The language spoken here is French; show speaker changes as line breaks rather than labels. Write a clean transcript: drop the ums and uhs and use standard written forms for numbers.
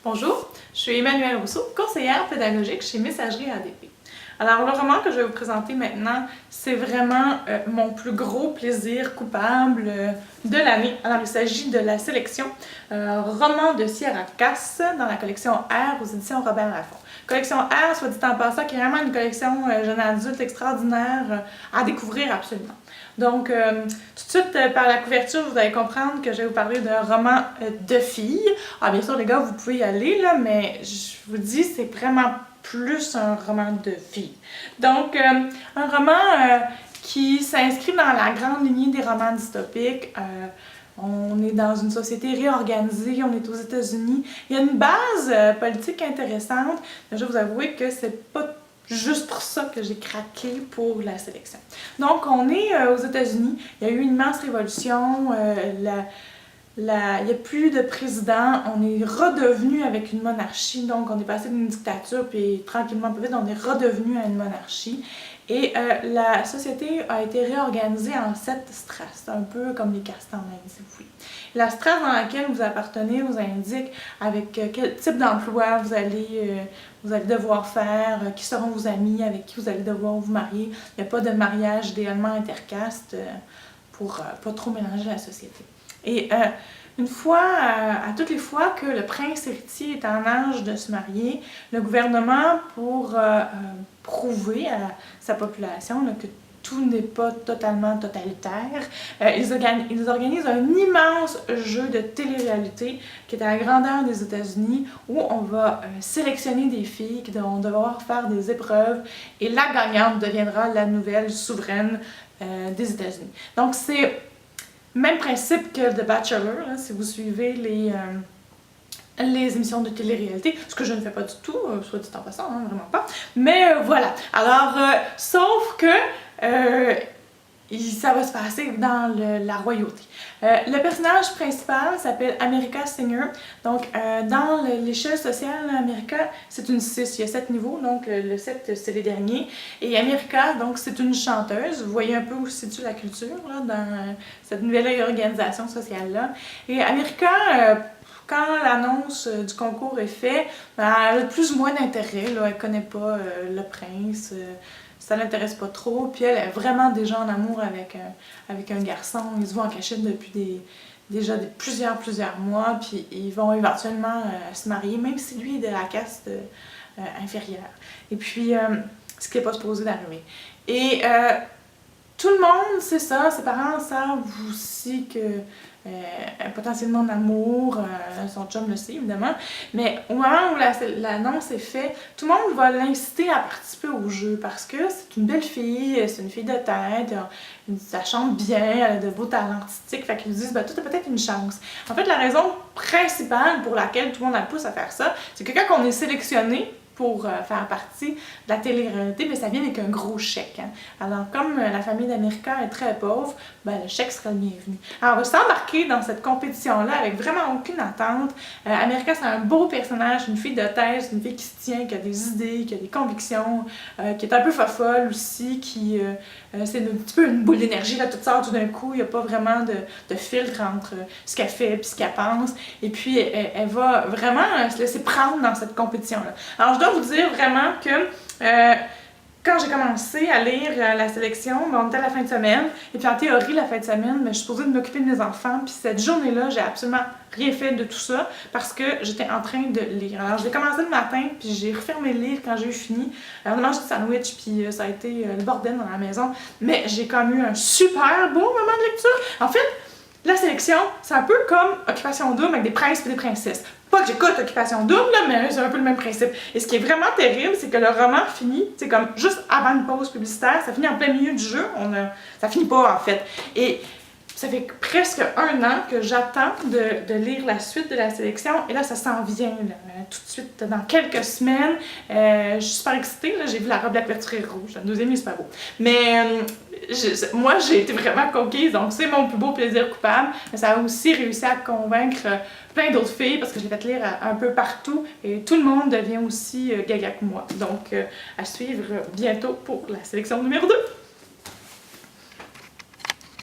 Bonjour, je suis Emmanuelle Rousseau, conseillère pédagogique chez Messagerie ADP. Alors, le roman que je vais vous présenter maintenant, c'est vraiment mon plus gros plaisir coupable de l'année. Alors, il s'agit de La Sélection, roman de Sierra Cass dans la collection R aux éditions Robert Laffont. Collection R, soit dit en passant, qui est vraiment une collection jeune adulte extraordinaire à découvrir absolument. Donc, tout de suite, par la couverture, vous allez comprendre que je vais vous parler d'un roman de filles. Ah, bien sûr, les gars, vous pouvez y aller, là, mais je vous dis, c'est vraiment plus un roman de filles. Donc, un roman qui s'inscrit dans la grande lignée des romans dystopiques. On est dans une société réorganisée, on est aux États-Unis. Il y a une base politique intéressante, mais je vais vous avouer que c'est pas juste pour ça que j'ai craqué pour La Sélection. Donc, on est aux États-Unis, il y a eu une immense révolution, il n'y a plus de président, on est redevenu avec une monarchie, donc on est passé d'une dictature, puis tranquillement, peu vite, on est redevenu à une monarchie. Et la société a été réorganisée en 7 strates, un peu comme les castes en Inde, si vous voulez. La strate dans laquelle vous appartenez vous indique avec quel type d'emploi vous allez devoir faire, qui seront vos amis, avec qui vous allez devoir vous marier. Il n'y a pas de mariage idéalement intercaste pour pas trop mélanger la société. Et une fois, à toutes les fois que le prince héritier est en âge de se marier, le gouvernement, pour prouver à sa population là, que tout n'est pas totalement totalitaire, ils organisent un immense jeu de télé-réalité qui est à la grandeur des États-Unis où on va sélectionner des filles qui vont devoir faire des épreuves et la gagnante deviendra la nouvelle souveraine des États-Unis. Donc c'est même principe que The Bachelor, là, si vous suivez les émissions de télé-réalité, ce que je ne fais pas du tout, soit dit en passant, hein, vraiment pas. Mais voilà. Alors, sauf que ça va se passer dans la royauté. Le personnage principal s'appelle America Singer. Donc, dans l'échelle sociale, America, c'est une 6. Il y a 7 niveaux, donc le 7, c'est les derniers. Et America, donc, c'est une chanteuse. Vous voyez un peu où se situe la culture là, dans cette nouvelle organisation sociale-là. Et America, quand l'annonce du concours est faite, ben, elle a plus ou moins d'intérêt. Elle ne connaît pas le prince. Ça l'intéresse pas trop, puis elle est vraiment déjà en amour avec un garçon. Ils se voient en cachette depuis déjà plusieurs mois, puis ils vont éventuellement se marier, même si lui est de la caste inférieure. Et puis, ce qui n'est pas supposé d'arriver. Et tout le monde sait ça, ses parents savent aussi que potentiellement d'amour, son chum le sait évidemment, mais au moment où l'annonce est faite, tout le monde va l'inciter à participer au jeu parce que c'est une belle fille, c'est une fille de tête, ça chante bien, elle a de beaux talents artistiques, fait qu'ils disent, ben, toi, t'as peut-être une chance. En fait, la raison principale pour laquelle tout le monde la pousse à faire ça, c'est que quand on est sélectionné pour faire partie de la télé-réalité, mais ça vient avec un gros chèque. Hein. Alors, comme la famille d'America est très pauvre, ben, le chèque sera le bienvenu. Alors, on va s'embarquer dans cette compétition-là avec vraiment aucune attente. America, c'est un beau personnage, une fille de tête, une fille qui se tient, qui a des idées, qui a des convictions, qui est un peu fofolle aussi, qui c'est un petit peu une boule d'énergie, là, tout sort tout d'un coup, il n'y a pas vraiment de filtre entre ce qu'elle fait et ce qu'elle pense. Et puis, elle va vraiment se laisser prendre dans cette compétition-là. Alors, je dois vous dire vraiment que quand j'ai commencé à lire La Sélection, ben, on était à la fin de semaine, et puis en théorie, la fin de semaine, ben, je suis supposée de m'occuper de mes enfants, puis cette journée-là, j'ai absolument rien fait de tout ça, parce que j'étais en train de lire. Alors, j'ai commencé le matin, puis j'ai refermé le livre quand j'ai eu fini. On a mangé du sandwich, puis ça a été le bordel dans la maison, mais j'ai quand même eu un super beau moment de lecture. En fait, La Sélection, c'est un peu comme Occupation Double avec des princes et des princesses. Pas que j'écoute Occupation Double, là, mais c'est un peu le même principe. Et ce qui est vraiment terrible, c'est que le roman finit, c'est comme juste avant une pause publicitaire, ça finit en plein milieu du jeu, ça finit pas en fait. Et ça fait presque 1 an que j'attends de lire la suite de La Sélection, et là ça s'en vient là, tout de suite dans quelques semaines. Je suis super excitée, j'ai vu la robe de la couverture est rouge, le deuxième est super beau. Mais moi j'ai été vraiment conquise, donc c'est mon plus beau plaisir coupable, mais ça a aussi réussi à convaincre plein d'autres filles parce que je l'ai fait lire un peu partout et tout le monde devient aussi gaga que moi. Donc à suivre bientôt pour la sélection numéro 2.